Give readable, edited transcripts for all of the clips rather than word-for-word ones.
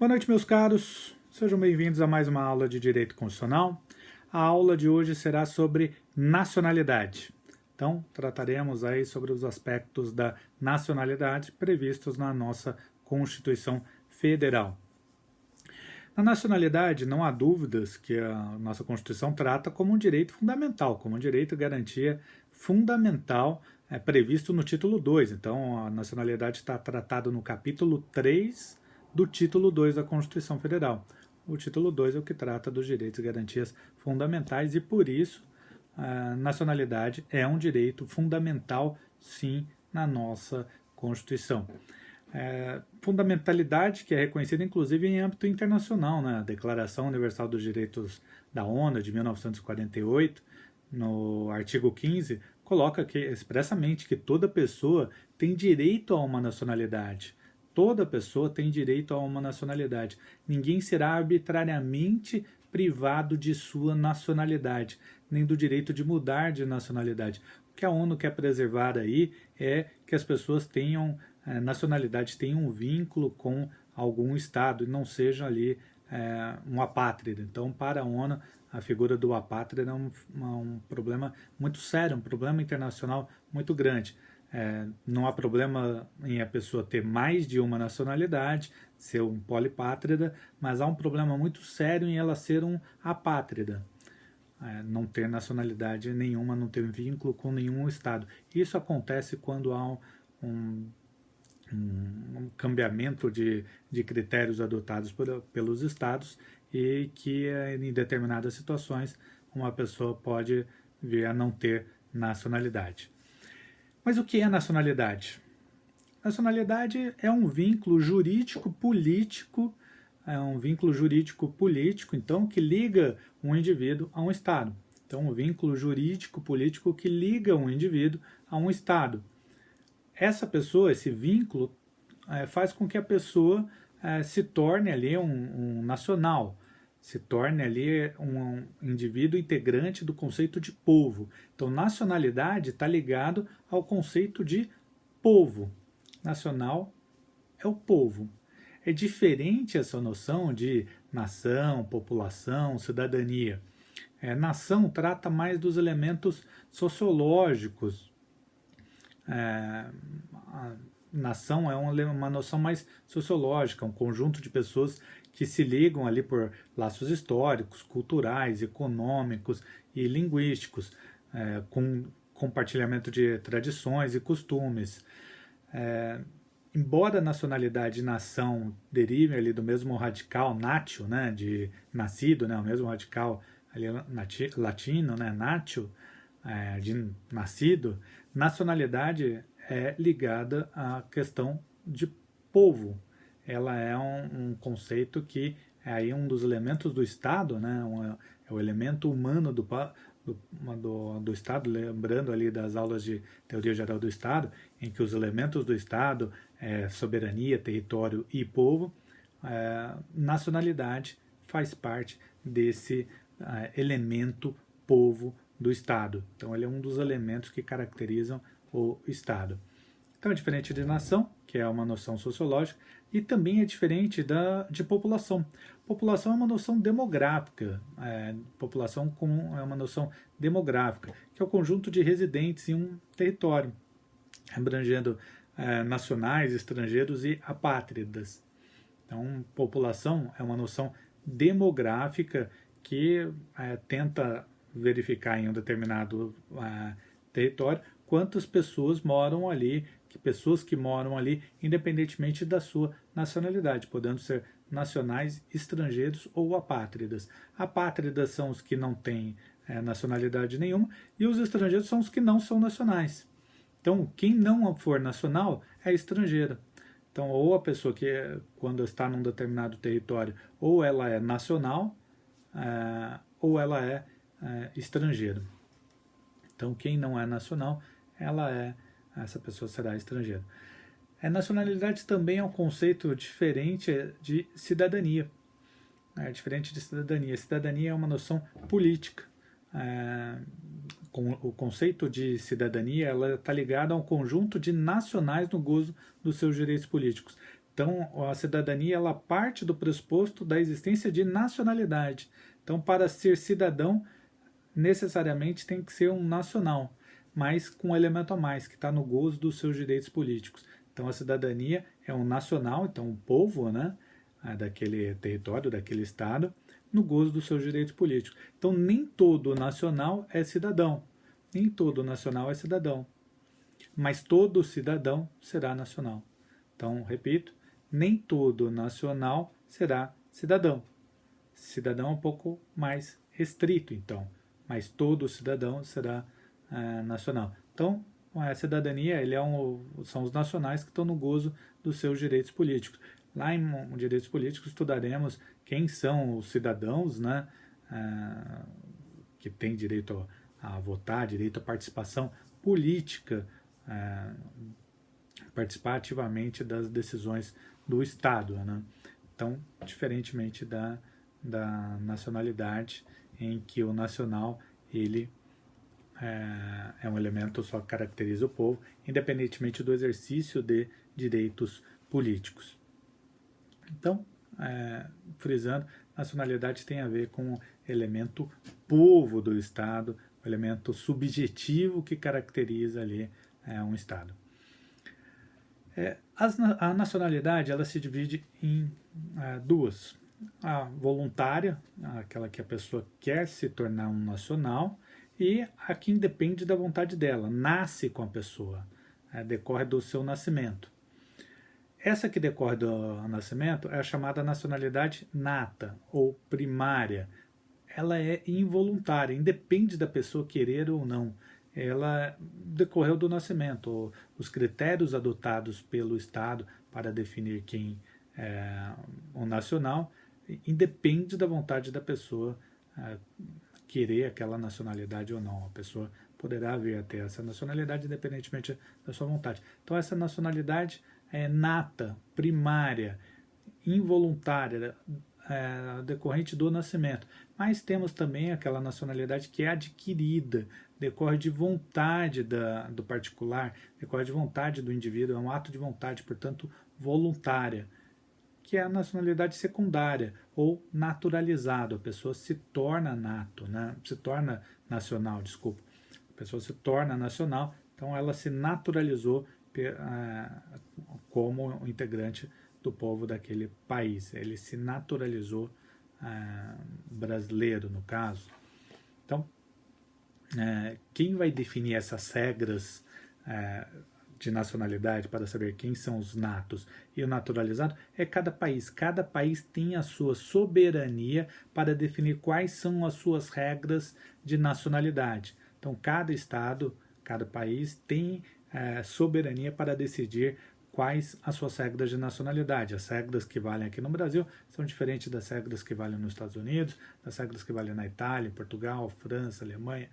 Boa noite, meus caros. Sejam bem-vindos a mais uma aula de Direito Constitucional. A aula de hoje será sobre nacionalidade. Então, trataremos aí sobre os aspectos da nacionalidade previstos na nossa Constituição Federal. Na nacionalidade, não há dúvidas que a nossa Constituição trata como um direito fundamental, como um direito de garantia fundamental previsto no título 2. Então, a nacionalidade está tratada no capítulo 3 do título 2 da Constituição Federal. O título 2 é o que trata dos direitos e garantias fundamentais e, por isso, a nacionalidade é um direito fundamental, sim, na nossa Constituição. Fundamentalidade que é reconhecida inclusive em âmbito internacional, né? A Declaração Universal dos Direitos da ONU de 1948, no artigo 15, coloca expressamente que toda pessoa tem direito a uma nacionalidade. Toda pessoa tem direito a uma nacionalidade. Ninguém será arbitrariamente privado de sua nacionalidade, nem do direito de mudar de nacionalidade. O que a ONU quer preservar aí é que as pessoas tenham nacionalidade, tenham um vínculo com algum Estado e não seja ali um apátrida. Então, para a ONU, a figura do apátrida é um problema muito sério, um problema internacional muito grande. Não há problema em a pessoa ter mais de uma nacionalidade, ser um polipátrida, mas há um problema muito sério em ela ser um apátrida. Não ter nacionalidade nenhuma, não ter vínculo com nenhum Estado. Isso acontece quando há um cambiamento de critérios adotados pelos Estados e que em determinadas situações uma pessoa pode vir a não ter nacionalidade. Mas o que é nacionalidade? Nacionalidade é um vínculo jurídico-político, então, que liga um indivíduo a um Estado. Então, um vínculo jurídico-político que liga um indivíduo a um Estado. Essa pessoa, esse vínculo, faz com que a pessoa se torne ali um nacional, se torne ali um indivíduo integrante do conceito de povo. Então, nacionalidade está ligado ao conceito de povo. Nacional é o povo. É diferente essa noção de nação, população, cidadania. Nação trata mais dos elementos sociológicos. A nação é uma noção mais sociológica, um conjunto de pessoas que se ligam ali por laços históricos, culturais, econômicos e linguísticos, com compartilhamento de tradições e costumes. Embora nacionalidade e nação derivem ali do mesmo radical natio, né, de nascido, né, o mesmo radical ali latino, né, natio, de nascido, nacionalidade é ligada à questão de povo. Ela é um conceito que é aí um dos elementos do Estado, né? É o elemento humano do Estado, lembrando ali das aulas de Teoria Geral do Estado, em que os elementos do Estado soberania, território e povo. Nacionalidade faz parte desse elemento povo do Estado. Então, ele é um dos elementos que caracterizam o Estado. Então, é diferente de nação, que é uma noção sociológica, e também é diferente de população. População é uma noção demográfica. População é uma noção demográfica, que é o conjunto de residentes em um território, abrangendo nacionais, estrangeiros e apátridas. Então, população é uma noção demográfica que tenta verificar em um determinado território quantas pessoas moram ali, pessoas que moram ali, independentemente da sua nacionalidade, podendo ser nacionais, estrangeiros ou apátridas. Apátridas são os que não têm nacionalidade nenhuma e os estrangeiros são os que não são nacionais. Então, quem não for nacional é estrangeiro. Então, ou a pessoa que, quando está num determinado território, ou ela é nacional, ou ela é estrangeiro. Então, quem não é nacional, essa pessoa será estrangeira. Nacionalidade também é um conceito diferente de cidadania. Diferente de cidadania. Cidadania é uma noção política. O conceito de cidadania está ligado a um conjunto de nacionais no gozo dos seus direitos políticos. Então, a cidadania ela parte do pressuposto da existência de nacionalidade. Então, para ser cidadão, necessariamente tem que ser um nacional, mas com um elemento a mais, que está no gozo dos seus direitos políticos. Então, a cidadania é um nacional, então um povo, né, daquele território, daquele estado, no gozo dos seus direitos políticos. Então, nem todo nacional é cidadão. Nem todo nacional é cidadão. Mas todo cidadão será nacional. Então, repito, nem todo nacional será cidadão. Cidadão é um pouco mais restrito, então, mas todo cidadão será nacional. Então, a cidadania são os nacionais que estão no gozo dos seus direitos políticos. Lá em direitos políticos estudaremos quem são os cidadãos, né, que têm direito a votar, direito à participação política, participar ativamente das decisões do Estado, né? Então, diferentemente da nacionalidade, em que o nacional ele é um elemento só que caracteriza o povo, independentemente do exercício de direitos políticos. Então, frisando, nacionalidade tem a ver com o elemento povo do Estado, o elemento subjetivo que caracteriza ali um Estado. A nacionalidade ela se divide em duas. A voluntária, aquela que a pessoa quer se tornar um nacional, e a que independe da vontade dela, nasce com a pessoa, decorre do seu nascimento. Essa que decorre do nascimento é a chamada nacionalidade nata ou primária. Ela é involuntária, independe da pessoa querer ou não. Ela decorreu do nascimento. Os critérios adotados pelo Estado para definir quem é o nacional independe da vontade da pessoa querer aquela nacionalidade ou não. A pessoa poderá vir a ter essa nacionalidade independentemente da sua vontade. Então essa nacionalidade é nata, primária, involuntária, decorrente do nascimento. Mas temos também aquela nacionalidade que é adquirida, decorre de vontade do particular, decorre de vontade do indivíduo, é um ato de vontade, portanto, voluntária, que é a nacionalidade secundária, ou naturalizado. A pessoa se torna nato, né? Se torna nacional, desculpa. A pessoa se torna nacional, então ela se naturalizou como integrante do povo daquele país. Ele se naturalizou brasileiro, no caso. Então, quem vai definir essas regras de nacionalidade para saber quem são os natos e o naturalizado é cada país. Cada país tem a sua soberania para definir quais são as suas regras de nacionalidade. Então, cada estado, cada país tem soberania para decidir quais as suas regras de nacionalidade. As regras que valem aqui no Brasil são diferentes das regras que valem nos Estados Unidos, das regras que valem na Itália, Portugal, França, Alemanha,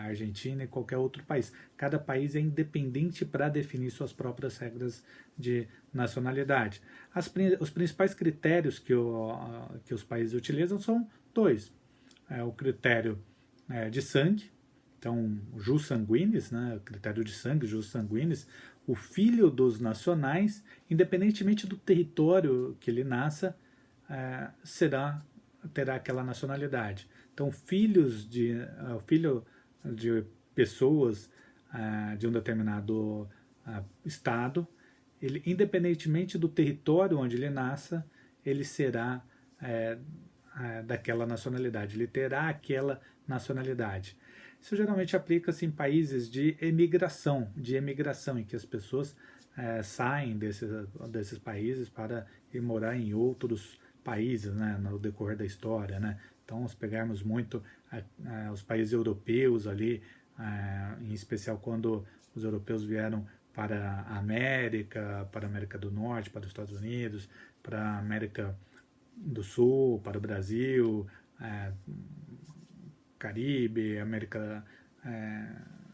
Argentina e qualquer outro país. Cada país é independente para definir suas próprias regras de nacionalidade. Os principais critérios que os países utilizam são dois. O critério de sangue, então, jus sanguinis, né, critério de sangue, jus sanguinis, o filho dos nacionais, independentemente do território que ele nasça, terá aquela nacionalidade. Então, filho de pessoas de um determinado estado, ele, independentemente do território onde ele nasça, ele será daquela nacionalidade, ele terá aquela nacionalidade. Isso geralmente aplica-se em países de emigração, em que as pessoas saem desses países para ir morar em outros países, né, no decorrer da história, né? Então, se pegarmos muito os países europeus ali, em especial quando os europeus vieram para a América do Norte, para os Estados Unidos, para a América do Sul, para o Brasil, Caribe, América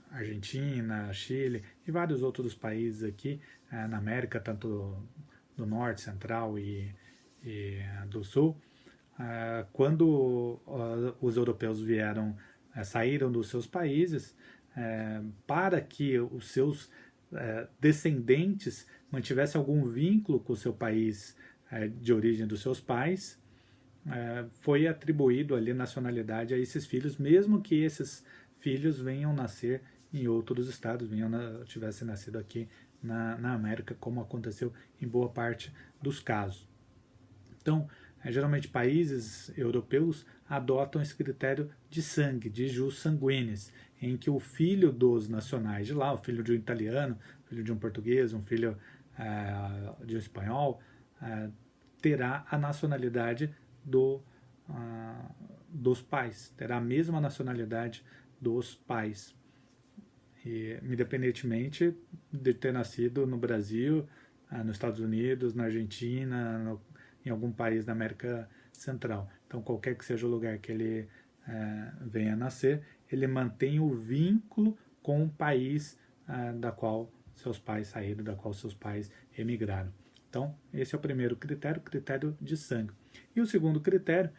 Argentina, Chile e vários outros países aqui na América, tanto do Norte, Central e do Sul. Quando os europeus saíram dos seus países, para que os seus descendentes mantivessem algum vínculo com o seu país de origem dos seus pais, foi atribuído ali nacionalidade a esses filhos, mesmo que esses filhos venham nascer em outros estados, tivessem nascido aqui na América, como aconteceu em boa parte dos casos. Então, geralmente países europeus adotam esse critério de sangue, de jus sanguinis, em que o filho dos nacionais de lá, o filho de um italiano, o filho de um português, um filho de um espanhol, terá a nacionalidade dos pais, terá a mesma nacionalidade dos pais, e, independentemente de ter nascido no Brasil, nos Estados Unidos, na Argentina, em algum país da América Central. Então, qualquer que seja o lugar que ele venha a nascer, ele mantém o vínculo com o país da qual seus pais saíram, da qual seus pais emigraram. Então, esse é o primeiro critério, critério de sangue. E o segundo critério,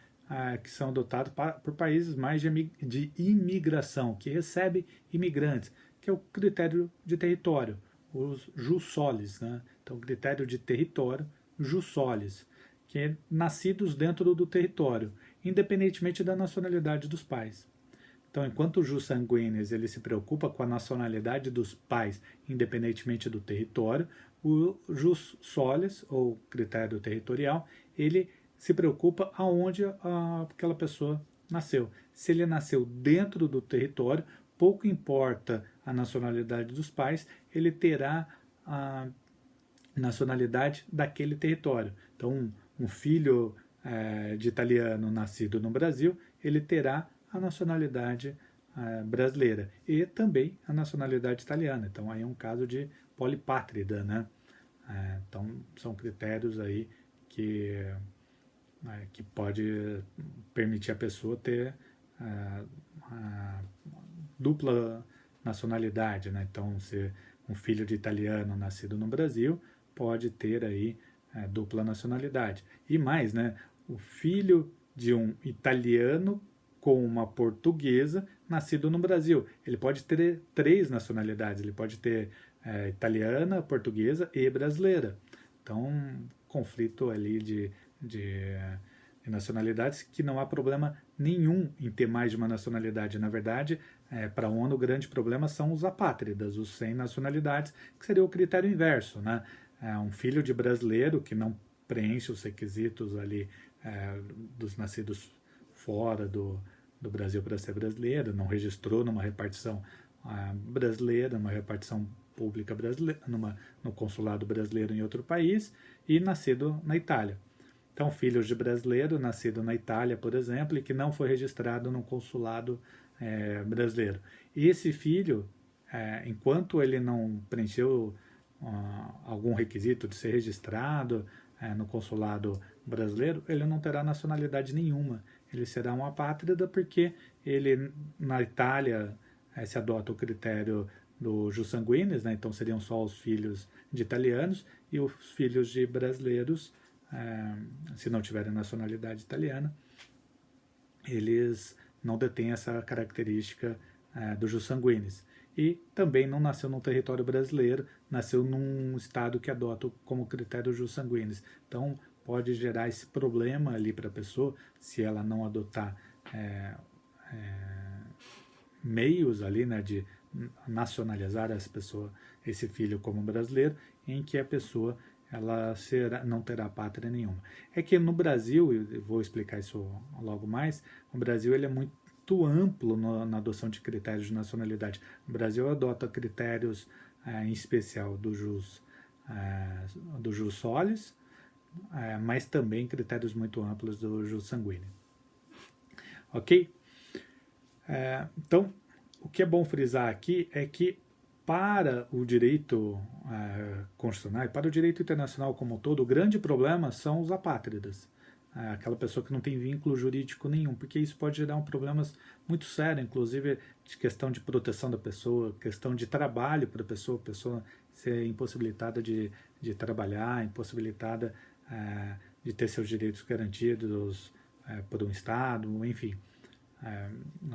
que são adotados por países mais de imigração, que recebem imigrantes, que é o critério de território, os jus solis, né? Então, o critério de território, jus solis, que é nascidos dentro do território, independentemente da nacionalidade dos pais. Então, enquanto o jus sanguinis ele se preocupa com a nacionalidade dos pais, independentemente do território, o jus solis, ou critério territorial, ele se preocupa aonde aquela pessoa nasceu. Se ele nasceu dentro do território, pouco importa a nacionalidade dos pais, ele terá a nacionalidade daquele território. Então, um filho de italiano nascido no Brasil, ele terá a nacionalidade brasileira e também a nacionalidade italiana. Então, aí é um caso de polipátrida, né? Então, são critérios aí que pode permitir a pessoa ter dupla nacionalidade, né? Então, se um filho de italiano nascido no Brasil pode ter aí dupla nacionalidade. E mais, né? O filho de um italiano com uma portuguesa nascido no Brasil. Ele pode ter 3 nacionalidades. Ele pode ter italiana, portuguesa e brasileira. Então, conflito ali de nacionalidades, que não há problema nenhum em ter mais de uma nacionalidade. Na verdade, para a ONU, o grande problema são os apátridas, os sem nacionalidades, que seria o critério inverso, né? Um filho de brasileiro que não preenche os requisitos ali dos nascidos fora do Brasil para ser brasileiro, não registrou numa repartição brasileira, numa repartição pública brasileira, no consulado brasileiro em outro país, e nascido na Itália. Então, filhos de brasileiro, nascido na Itália, por exemplo, e que não foi registrado no consulado brasileiro. E esse filho, enquanto ele não preencheu algum requisito de ser registrado no consulado brasileiro, ele não terá nacionalidade nenhuma. Ele será um apátrida porque ele, na Itália, se adota o critério do jus sanguinis, né? Então seriam só os filhos de italianos, e os filhos de brasileiros, se não tiverem nacionalidade italiana, eles não detêm essa característica do jus sanguinis. E também não nasceu no território brasileiro, nasceu num estado que adota como critério jus sanguinis. Então pode gerar esse problema ali para a pessoa, se ela não adotar meios ali, né, de nacionalizar esse filho como brasileiro, em que a pessoa não terá pátria nenhuma. É que no Brasil, eu vou explicar isso logo mais, o Brasil ele é muito amplo na adoção de critérios de nacionalidade. O Brasil adota critérios em especial do jus solis, mas também critérios muito amplos do jus sanguíneo. Ok? Então, o que é bom frisar aqui é que para o direito constitucional, para o direito internacional como um todo, o grande problema são os apátridas. Aquela pessoa que não tem vínculo jurídico nenhum, porque isso pode gerar problemas muito sérios, inclusive de questão de proteção da pessoa, questão de trabalho para a pessoa ser impossibilitada de trabalhar, impossibilitada de ter seus direitos garantidos por um Estado, enfim.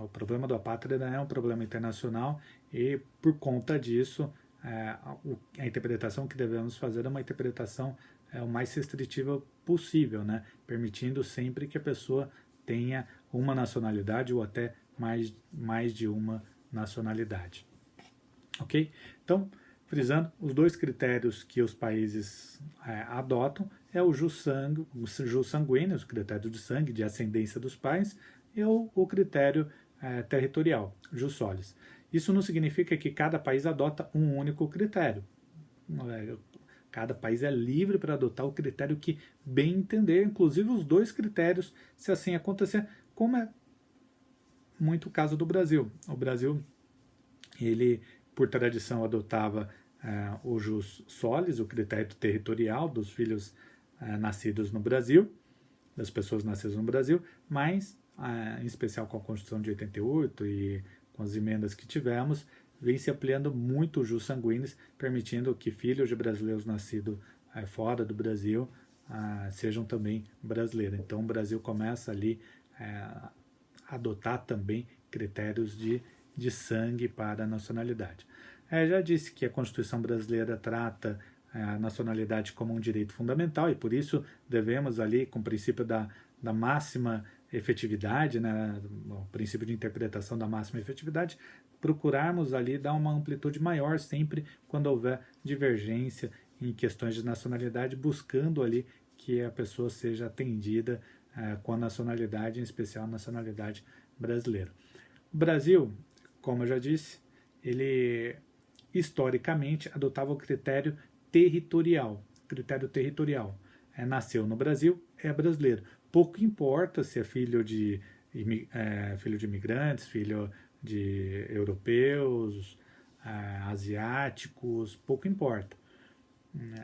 O problema do apátrida é um problema internacional e, por conta disso, a interpretação que devemos fazer é uma interpretação o mais restritiva possível, né? Permitindo sempre que a pessoa tenha uma nacionalidade ou até mais de uma nacionalidade. Ok? Então, frisando, os dois critérios que os países adotam é o jus sanguíneo, o critério de sangue, de ascendência dos pais, e o critério territorial, jus solis. Isso não significa que cada país adota um único critério. Cada país é livre para adotar o critério que bem entender, inclusive os dois critérios, se assim acontecer, como é muito o caso do Brasil. O Brasil, ele, por tradição, adotava o jus solis, o critério territorial dos filhos nascidos no Brasil, das pessoas nascidas no Brasil, mas, em especial com a Constituição de 88 e com as emendas que tivemos, vem se ampliando muito o jus sanguinis, permitindo que filhos de brasileiros nascidos fora do Brasil sejam também brasileiros. Então o Brasil começa ali a adotar também critérios de sangue para a nacionalidade. Já disse que a Constituição brasileira trata a nacionalidade como um direito fundamental e por isso devemos ali, com o princípio da máxima efetividade, né, o princípio de interpretação da máxima efetividade, procurarmos ali dar uma amplitude maior sempre quando houver divergência em questões de nacionalidade, buscando ali que a pessoa seja atendida com a nacionalidade, em especial a nacionalidade brasileira. O Brasil, como eu já disse, ele historicamente adotava o critério territorial. Nasceu no Brasil, é brasileiro. Pouco importa se é filho de imigrantes, filho de europeus, asiáticos, pouco importa.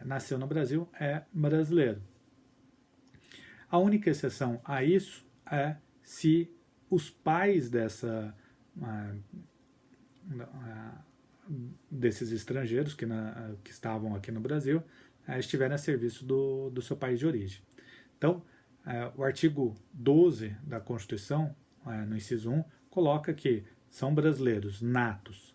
Nasceu no Brasil, é brasileiro. A única exceção a isso é se os pais desses estrangeiros que estavam aqui no Brasil estiverem a serviço do seu país de origem. Então, o artigo 12 da Constituição, no inciso 1, coloca que são brasileiros natos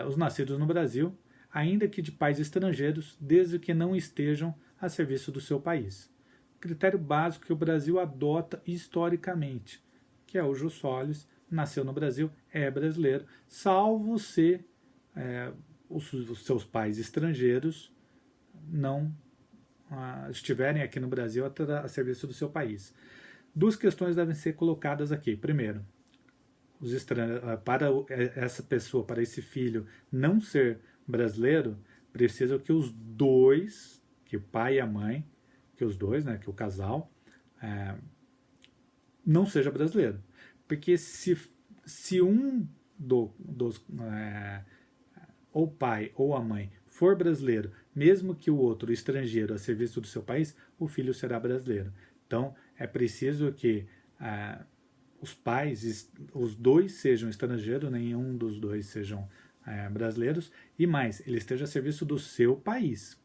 os nascidos no Brasil, ainda que de pais estrangeiros, desde que não estejam a serviço do seu país. Critério básico que o Brasil adota historicamente, que é o jus solis, nasceu no Brasil, é brasileiro, salvo se os seus pais estrangeiros não estiverem aqui no Brasil a serviço do seu país. Duas questões devem ser colocadas aqui. Primeiro, para essa pessoa, para esse filho não ser brasileiro, precisa que os dois, que o pai e a mãe, que os dois, né, que o casal, não seja brasileiro. Porque se um ou o pai ou a mãe for brasileiro, mesmo que o outro estrangeiro a serviço do seu país, o filho será brasileiro. Então, é preciso que os pais, os dois sejam estrangeiros, nenhum dos dois sejam brasileiros, e mais, ele esteja a serviço do seu país.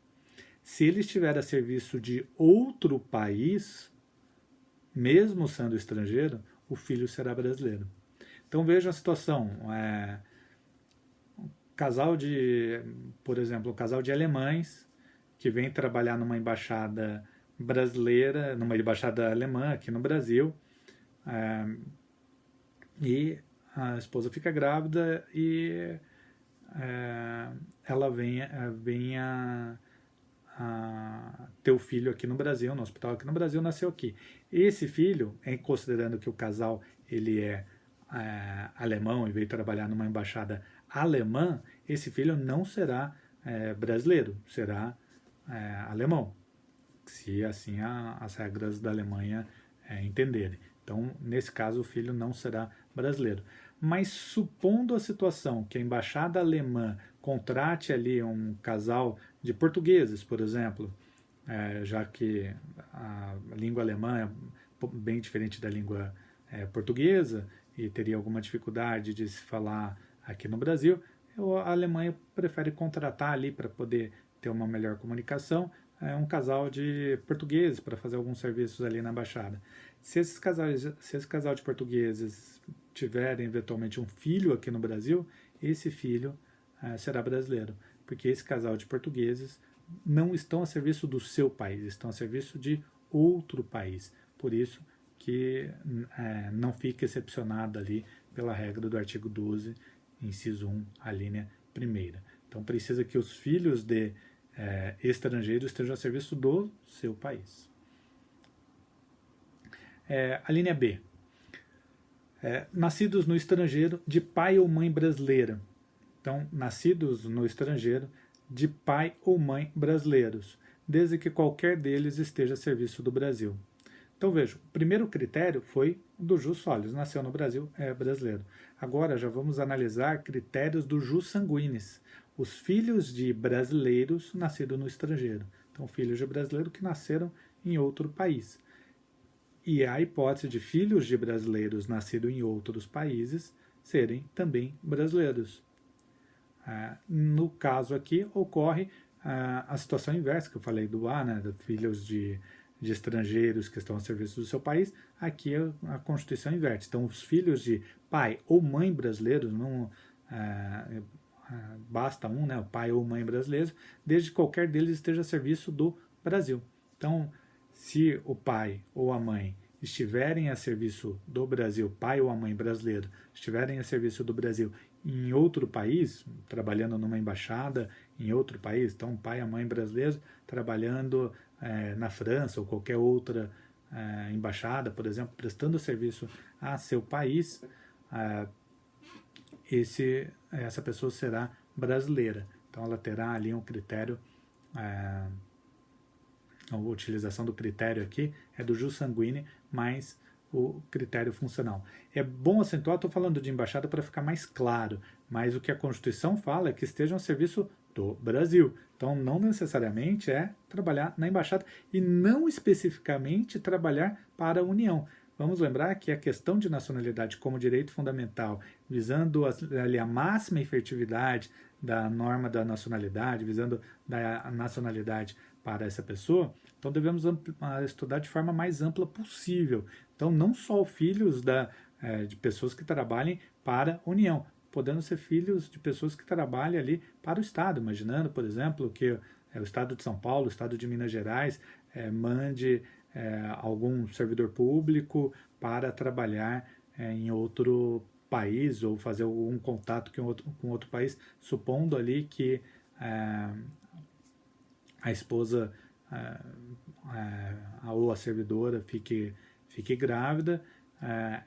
Se ele estiver a serviço de outro país, mesmo sendo estrangeiro, o filho será brasileiro. Então veja a situação. Por exemplo, um casal de alemães que vem trabalhar numa embaixada brasileira, numa embaixada alemã aqui no Brasil, e a esposa fica grávida e ela vem a ter o filho aqui no Brasil, no hospital aqui no Brasil, nasceu aqui. Esse filho, considerando que o casal ele é alemão e veio trabalhar numa embaixada alemã, esse filho não será brasileiro, será alemão, se assim as regras da Alemanha entenderem. Então, nesse caso, o filho não será brasileiro. Mas supondo a situação que a embaixada alemã contrate ali um casal de portugueses, por exemplo, já que a língua alemã é bem diferente da língua portuguesa e teria alguma dificuldade de se falar aqui no Brasil, a Alemanha prefere contratar ali para poder ter uma melhor comunicação um casal de portugueses para fazer alguns serviços ali na embaixada. Se esse casal de portugueses tiverem eventualmente um filho aqui no Brasil, esse filho será brasileiro, porque esse casal de portugueses não estão a serviço do seu país, estão a serviço de outro país. Por isso que não fica excepcionado ali pela regra do artigo 12, inciso 1, a linha primeira. Então precisa que os filhos de estrangeiros estejam a serviço do seu país. A linha B. Nascidos no estrangeiro de pai ou mãe brasileira. Então, nascidos no estrangeiro de pai ou mãe brasileiros, desde que qualquer deles esteja a serviço do Brasil. Então, veja, o primeiro critério foi do jus solis, nasceu no Brasil, é brasileiro. Agora já vamos analisar critérios do jus sanguinis, os filhos de brasileiros nascidos no estrangeiro. Então, filhos de brasileiro que nasceram em outro país. E a hipótese de filhos de brasileiros nascidos em outros países serem também brasileiros. No caso aqui, ocorre a situação inversa que eu falei do A, né, de filhos de estrangeiros que estão a serviço do seu país. Aqui a Constituição inverte. Então, os filhos de pai ou mãe brasileiros, não basta um, né, o pai ou mãe brasileiro, desde que qualquer deles esteja a serviço do Brasil. Então, se o pai ou a mãe estiverem a serviço do Brasil, pai ou a mãe brasileiro, estiverem a serviço do Brasil em outro país, trabalhando numa embaixada em outro país, então pai e a mãe brasileiros trabalhando na França ou qualquer outra embaixada, por exemplo, prestando serviço a seu país, essa pessoa será brasileira. Então ela terá ali um critério, a utilização do critério aqui é do jus sanguíneo mais o critério funcional. É bom acentuar, estou falando de embaixada para ficar mais claro, mas o que a Constituição fala é que estejam a serviço do Brasil. Então, não necessariamente é trabalhar na embaixada e não especificamente trabalhar para a União. Vamos lembrar que a questão de nacionalidade como direito fundamental, visando ali a máxima efetividade da norma da nacionalidade, visando a nacionalidade para essa pessoa, então devemos estudar de forma mais ampla possível. Então, não só filhos de pessoas que trabalhem para a União, podendo ser filhos de pessoas que trabalhem ali para o Estado, imaginando, por exemplo, que o Estado de São Paulo, o Estado de Minas Gerais, mande algum servidor público para trabalhar em outro país ou fazer algum contato com outro país, supondo ali que a esposa ou a servidora fique grávida,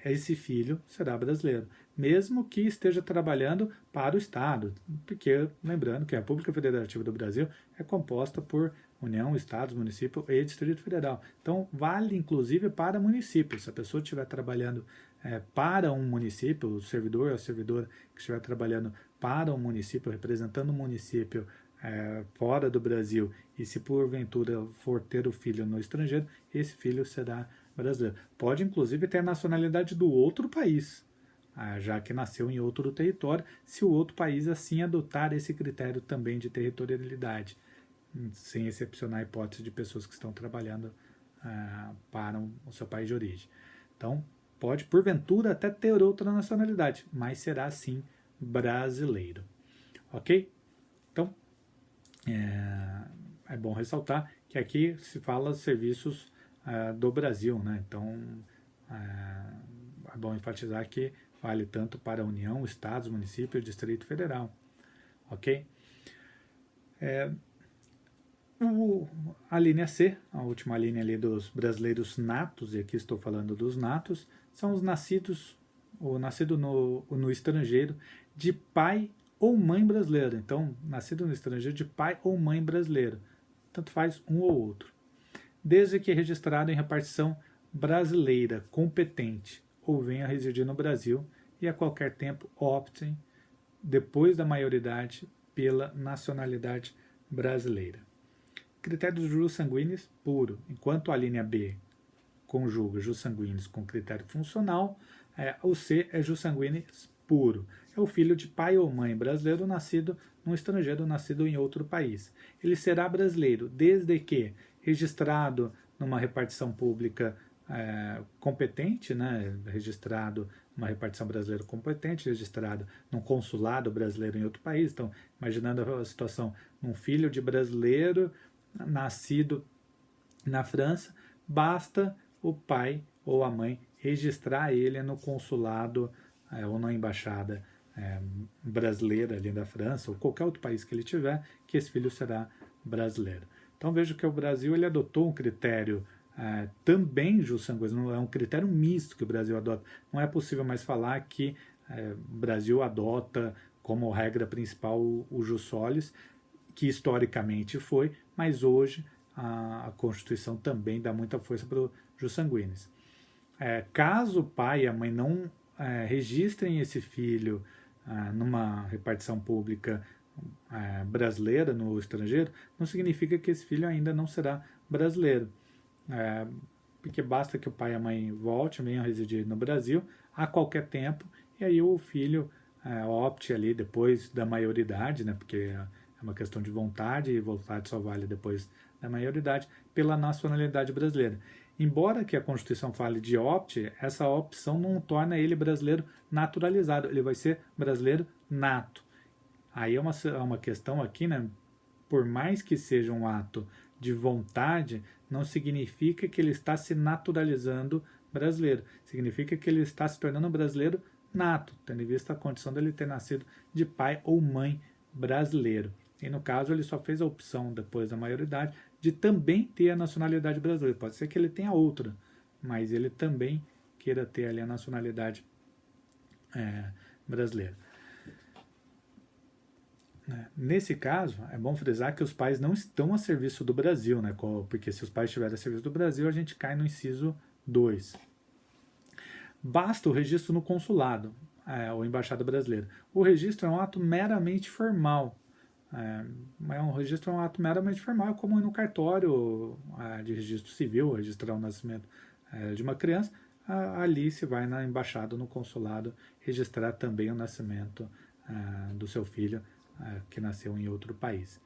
esse filho será brasileiro, mesmo que esteja trabalhando para o Estado, porque lembrando que a República Federativa do Brasil é composta por União, Estados, município e Distrito Federal. Então, vale inclusive para municípios. Se a pessoa estiver trabalhando para um município, o servidor ou a servidora que estiver trabalhando para um município, representando um município fora do Brasil, e se porventura for ter o filho no estrangeiro, esse filho será brasileiro. Pode inclusive ter a nacionalidade do outro país, já que nasceu em outro território, se o outro país assim adotar esse critério também de territorialidade, sem excepcionar a hipótese de pessoas que estão trabalhando para o seu país de origem. Então, pode porventura até ter outra nacionalidade, mas será sim brasileiro. Ok? Então, é bom ressaltar que aqui se fala serviços do Brasil, né? Então é bom enfatizar que vale tanto para a União, Estados, municípios e Distrito Federal, ok? A linha C, a última linha ali dos brasileiros natos, e aqui estou falando dos natos, são os nascidos ou nascido no estrangeiro de pai ou mãe brasileira. Então, nascido no estrangeiro de pai ou mãe brasileiro. Tanto faz um ou outro. Desde que registrado em repartição brasileira competente ou venha residir no Brasil e a qualquer tempo optem, depois da maioridade, pela nacionalidade brasileira. Critério dos jus sanguíneos puro. Enquanto a linha B conjuga jus sanguíneos com critério funcional, o C é jus sanguíneos puro. É o filho de pai ou mãe brasileiro nascido num estrangeiro, nascido em outro país. Ele será brasileiro desde que registrado numa repartição pública competente, né, registrado numa repartição brasileira competente, registrado num consulado brasileiro em outro país. Então, imaginando a situação, um filho de brasileiro nascido na França, basta o pai ou a mãe registrar ele no consulado ou na embaixada brasileira ali da França, ou qualquer outro país que ele tiver, que esse filho será brasileiro. Então vejo que o Brasil ele adotou um critério também jussanguíneo, é um critério misto que o Brasil adota. Não é possível mais falar que o Brasil adota como regra principal o jus solis, que historicamente foi, mas hoje a Constituição também dá muita força para o jus sanguinis. Caso o pai e a mãe não registrem esse filho numa repartição pública brasileira no estrangeiro, não significa que esse filho ainda não será brasileiro. Porque basta que o pai e a mãe venham a residir no Brasil a qualquer tempo, e aí o filho opte ali depois da maioridade, né, porque é uma questão de vontade, e vontade só vale depois da maioridade, pela nacionalidade brasileira. Embora que a Constituição fale de opte, essa opção não torna ele brasileiro naturalizado, ele vai ser brasileiro nato. Aí é uma questão aqui, né? Por mais que seja um ato de vontade, não significa que ele está se naturalizando brasileiro. Significa que ele está se tornando brasileiro nato, tendo em vista a condição dele ter nascido de pai ou mãe brasileiro. E no caso, ele só fez a opção, depois da maioridade, de também ter a nacionalidade brasileira. Pode ser que ele tenha outra, mas ele também queira ter ali a nacionalidade brasileira. Nesse caso, é bom frisar que os pais não estão a serviço do Brasil, né? Porque se os pais estiverem a serviço do Brasil, a gente cai no inciso 2. Basta o registro no consulado ou embaixada brasileira. O registro é um ato meramente formal. Um registro é um ato meramente formal, como no cartório de registro civil, registrar o nascimento de uma criança. Ali se vai na embaixada, no consulado, registrar também o nascimento do seu filho que nasceu em outro país.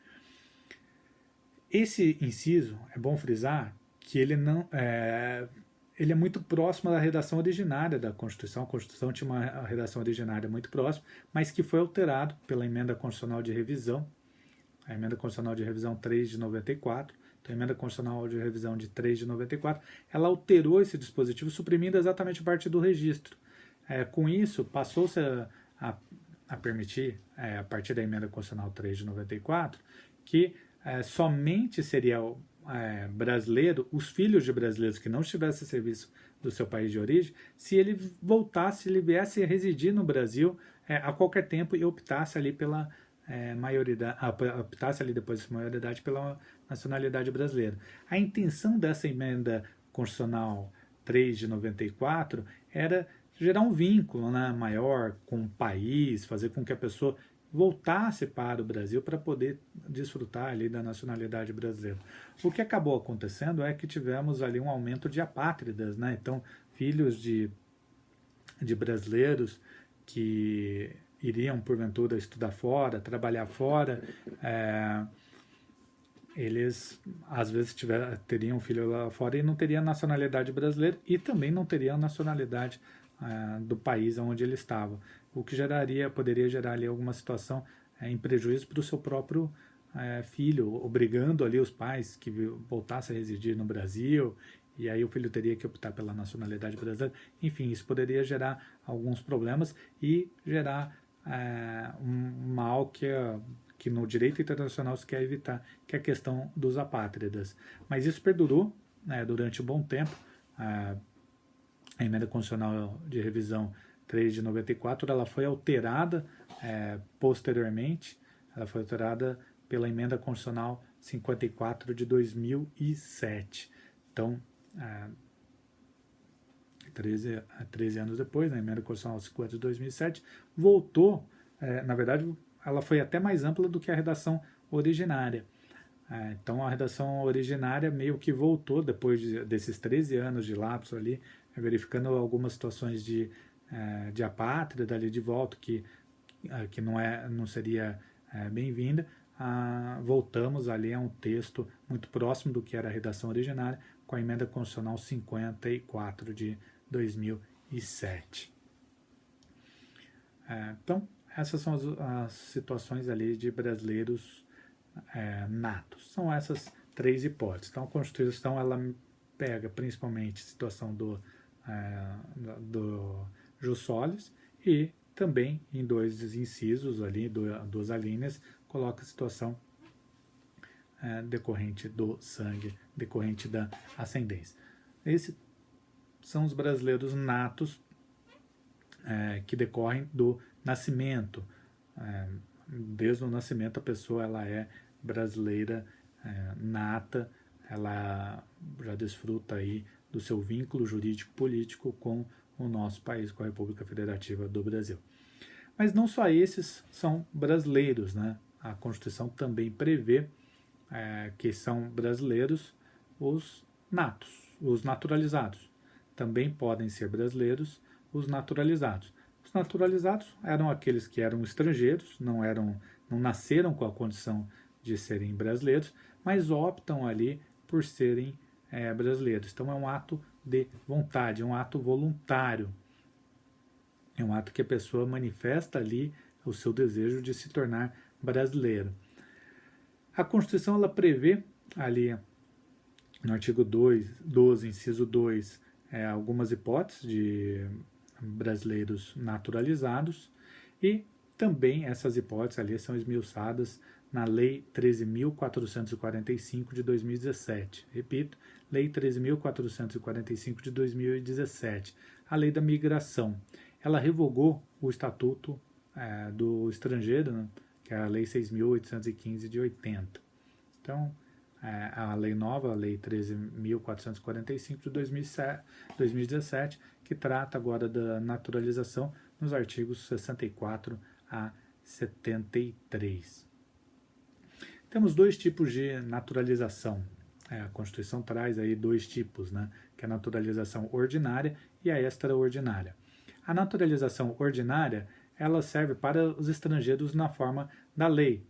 Esse inciso, é bom frisar que ele é muito próximo da redação originária da Constituição. A Constituição tinha uma redação originária muito próxima, mas que foi alterado pela Emenda Constitucional de Revisão, a Emenda Constitucional de Revisão 3 de 94, então a Emenda Constitucional de Revisão de 3 de 94, ela alterou esse dispositivo, suprimindo exatamente a parte do registro. Com isso, passou-se a permitir, a partir da Emenda Constitucional 3 de 94, que somente seria brasileiro, os filhos de brasileiros que não estivessem a serviço do seu país de origem, se ele voltasse, se ele viesse a residir no Brasil a qualquer tempo e optasse ali pela maioridade, optasse ali depois da maioridade pela nacionalidade brasileira. A intenção dessa Emenda Constitucional 3 de 94 era gerar um vínculo maior com o país, fazer com que a pessoa voltasse para o Brasil para poder desfrutar ali da nacionalidade brasileira. O que acabou acontecendo é que tivemos ali um aumento de apátridas, né? Então, filhos de brasileiros que iriam, porventura, estudar fora, trabalhar fora, eles, às vezes, teriam um filho lá fora e não teriam nacionalidade brasileira e também não teriam nacionalidade do país onde ele estava, o que poderia gerar ali alguma situação em prejuízo para o seu próprio filho, obrigando ali os pais que voltassem a residir no Brasil, e aí o filho teria que optar pela nacionalidade brasileira. Enfim, isso poderia gerar alguns problemas e gerar um mal que no direito internacional se quer evitar, que é a questão dos apátridas. Mas isso perdurou durante um bom tempo. A Emenda Constitucional de Revisão 3 de 94, ela foi alterada posteriormente, ela foi alterada pela Emenda Constitucional 54 de 2007. Então, 13 anos depois, na Emenda Constitucional 54 de 2007, voltou, na verdade, ela foi até mais ampla do que a redação originária. Então, a redação originária meio que voltou, depois desses 13 anos de lapso ali, verificando algumas situações de apátrida ali de volta, que não seria bem-vinda, voltamos ali a um texto muito próximo do que era a redação originária, com a Emenda Constitucional 54 de 2007. Então, essas são as situações ali de brasileiros natos. São essas três hipóteses. Então, a Constituição ela pega principalmente a situação do jus solis e também em dois incisos ali, duas alíneas, coloca a situação decorrente do sangue, decorrente da ascendência. Esses são os brasileiros natos que decorrem do nascimento. Desde o nascimento a pessoa ela é brasileira nata, ela já desfruta aí do seu vínculo jurídico-político com o nosso país, com a República Federativa do Brasil. Mas não só esses são brasileiros, né? A Constituição também prevê que são brasileiros os natos, os naturalizados. Também podem ser brasileiros os naturalizados. Os naturalizados eram aqueles que eram estrangeiros, não nasceram com a condição de serem brasileiros, mas optam ali por serem brasileiros. Então é um ato de vontade, é um ato voluntário. É um ato que a pessoa manifesta ali o seu desejo de se tornar brasileiro. A Constituição ela prevê ali no artigo 12, inciso 2, algumas hipóteses de brasileiros naturalizados e também essas hipóteses ali são esmiuçadas na Lei 13.445 de 2017. Repito, Lei 13.445 de 2017. A Lei da Migração. Ela revogou o Estatuto do Estrangeiro, né, que é a Lei 6.815 de 80. Então, a lei nova, a Lei 13.445 de 2017, que trata agora da naturalização nos artigos 64 a 73. Temos dois tipos de naturalização. A Constituição traz aí dois tipos, né? Que é a naturalização ordinária e a extraordinária. A naturalização ordinária, ela serve para os estrangeiros na forma da lei.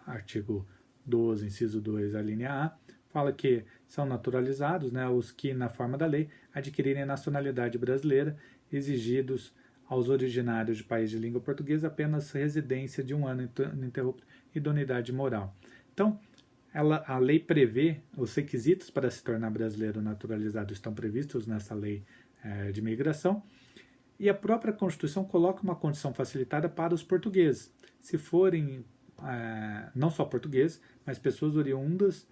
Artigo 12, inciso 2, a linha A, fala que são naturalizados, né, os que, na forma da lei, adquirirem a nacionalidade brasileira, exigidos aos originários de país de língua portuguesa apenas residência de 1 ano ininterrupta e idoneidade moral. Então, a lei prevê, os requisitos para se tornar brasileiro naturalizado estão previstos nessa lei de migração, e a própria Constituição coloca uma condição facilitada para os portugueses. Se forem não só portugueses, mas pessoas oriundas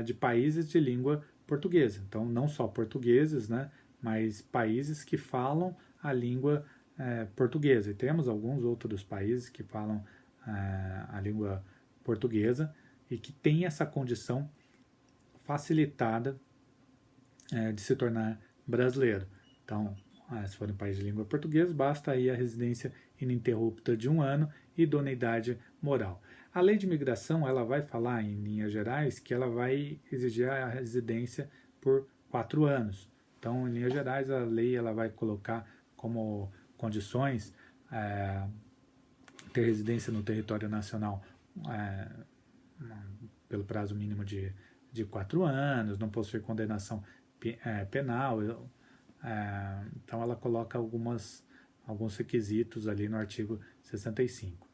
de países de língua portuguesa. Então, não só portugueses, né, mas países que falam a língua portuguesa. E temos alguns outros países que falam a língua portuguesa e que têm essa condição facilitada de se tornar brasileiro. Então, se for um país de língua portuguesa, basta aí a residência ininterrupta de 1 ano e idoneidade moral. A lei de imigração, ela vai falar, em linhas gerais, que ela vai exigir a residência por 4 anos. Então, em linhas gerais, a lei ela vai colocar como condições ter residência no território nacional pelo prazo mínimo de 4 anos, não possuir condenação penal. Então, ela coloca alguns requisitos ali no artigo 65.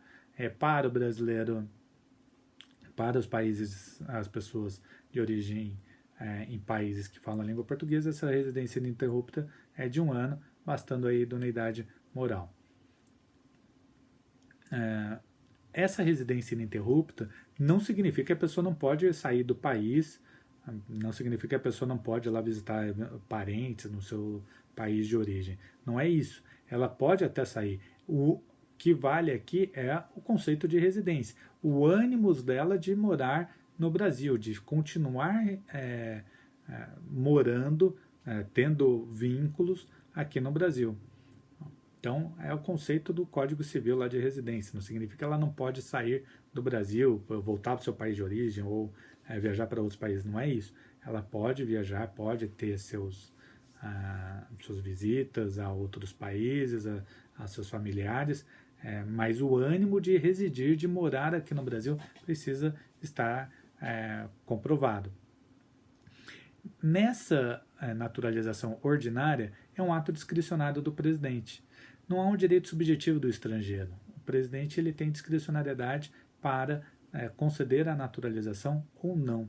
Para o brasileiro, para os países, as pessoas de origem em países que falam a língua portuguesa, essa residência ininterrupta é de 1 ano, bastando aí idoneidade moral. Essa residência ininterrupta não significa que a pessoa não pode sair do país, não significa que a pessoa não pode ir lá visitar parentes no seu país de origem. Não é isso. Ela pode até sair. O que vale aqui é o conceito de residência. O ânimos dela de morar no Brasil, de continuar morando, tendo vínculos aqui no Brasil. Então, é o conceito do Código Civil lá de residência. Não significa que ela não pode sair do Brasil, voltar para o seu país de origem ou viajar para outros países. Não é isso. Ela pode viajar, pode ter suas visitas a outros países, a seus familiares, mas o ânimo de residir, de morar aqui no Brasil, precisa estar comprovado. Nessa naturalização ordinária, é um ato discricionário do presidente. Não há um direito subjetivo do estrangeiro. O presidente ele tem discricionariedade para conceder a naturalização ou não.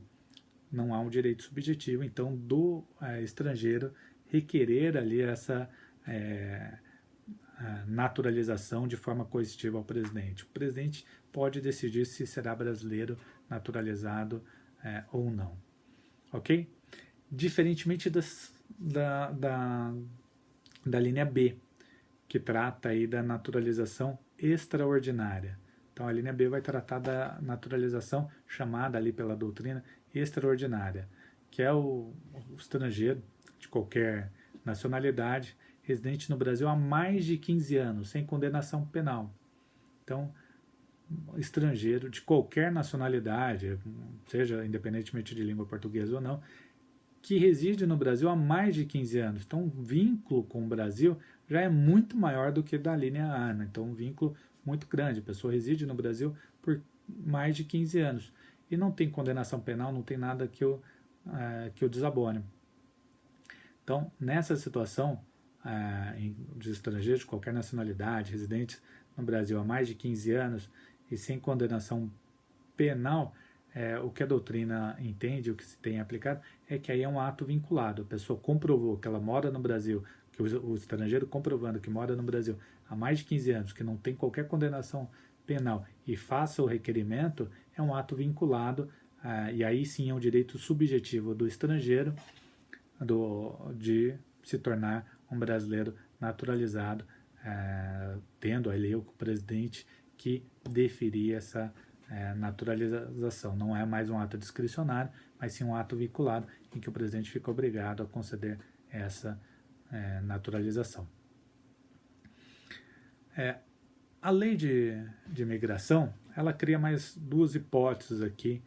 Não há um direito subjetivo, então, do estrangeiro requerer ali essa naturalização de forma coercitiva ao presidente. O presidente pode decidir se será brasileiro naturalizado ou não. Ok? Diferentemente da linha B, que trata aí da naturalização extraordinária. Então, a linha B vai tratar da naturalização chamada ali pela doutrina extraordinária, que é o estrangeiro de qualquer nacionalidade, residente no Brasil há mais de 15 anos, sem condenação penal. Então, estrangeiro de qualquer nacionalidade, seja independentemente de língua portuguesa ou não, que reside no Brasil há mais de 15 anos. Então, o vínculo com o Brasil já é muito maior do que da linha A, né? Então, um vínculo muito grande. A pessoa reside no Brasil por mais de 15 anos e não tem condenação penal, não tem nada que o desabone. Então, nessa situação, de estrangeiros de qualquer nacionalidade, residentes no Brasil há mais de 15 anos e sem condenação penal, o que a doutrina entende, o que se tem aplicado, é que aí é um ato vinculado. A pessoa comprovou que ela mora no Brasil, que o estrangeiro comprovando que mora no Brasil há mais de 15 anos, que não tem qualquer condenação penal e faça o requerimento, é um ato vinculado, e aí sim é um direito subjetivo do estrangeiro de se tornar um brasileiro naturalizado, tendo ali o presidente que deferir essa naturalização. Não é mais um ato discricionário, mas sim um ato vinculado em que o presidente fica obrigado a conceder essa naturalização. A lei de imigração, ela cria mais duas hipóteses aqui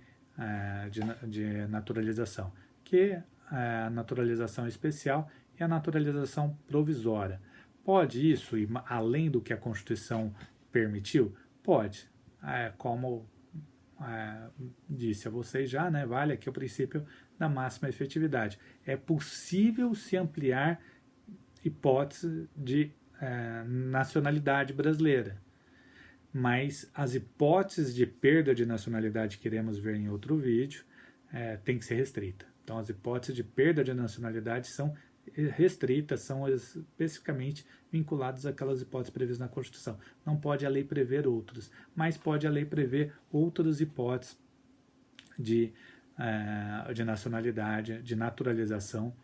de naturalização, que é a naturalização especial e a naturalização provisória. Pode isso ir além do que a Constituição permitiu? Pode. Como disse a vocês já, né, vale aqui o princípio da máxima efetividade. É possível se ampliar hipótese de nacionalidade brasileira, mas as hipóteses de perda de nacionalidade que iremos ver em outro vídeo tem que ser restrita. Então, as hipóteses de perda de nacionalidade são restritas, são especificamente vinculadas àquelas hipóteses previstas na Constituição. Não pode a lei prever outras, mas pode a lei prever outras hipóteses de nacionalidade, de naturalização,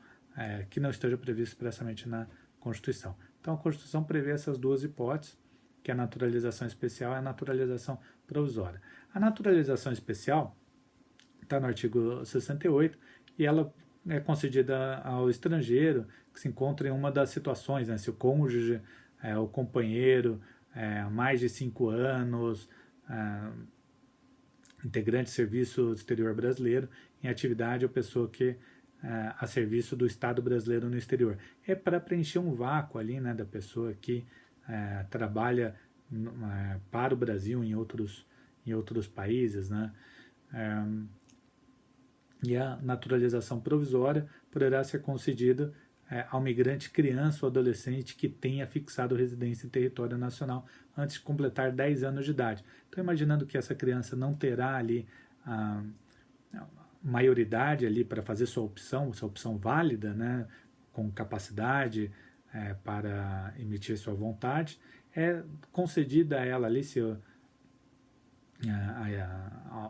que não esteja previsto expressamente na Constituição. Então, a Constituição prevê essas duas hipóteses, que é a naturalização especial e a naturalização provisória. A naturalização especial está no artigo 68 e ela é concedida ao estrangeiro que se encontra em uma das situações, né? Se o cônjuge, o companheiro, há mais de 5 anos, integrante de serviço exterior brasileiro, em atividade ou pessoa que a serviço do Estado brasileiro no exterior. É para preencher um vácuo ali, né, da pessoa que trabalha para o Brasil em outros países, né? E a naturalização provisória poderá ser concedida ao migrante criança ou adolescente que tenha fixado residência em território nacional antes de completar 10 anos de idade. Então, imaginando que essa criança não terá ali a maioridade ali para fazer sua opção válida, né, com capacidade para emitir sua vontade, é concedida a ela ali,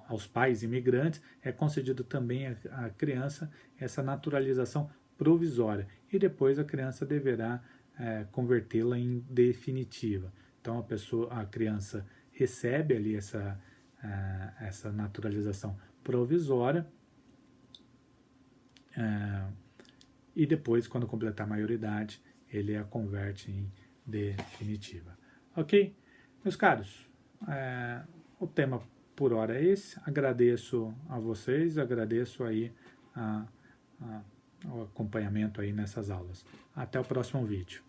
aos pais imigrantes, é concedido também à criança essa naturalização provisória e depois a criança deverá convertê-la em definitiva. Então a criança recebe ali essa naturalização provisória e depois, quando completar a maioridade, ele a converte em definitiva. Ok? Meus caros, o tema por hora é esse. Agradeço a vocês, agradeço aí o acompanhamento aí nessas aulas. Até o próximo vídeo.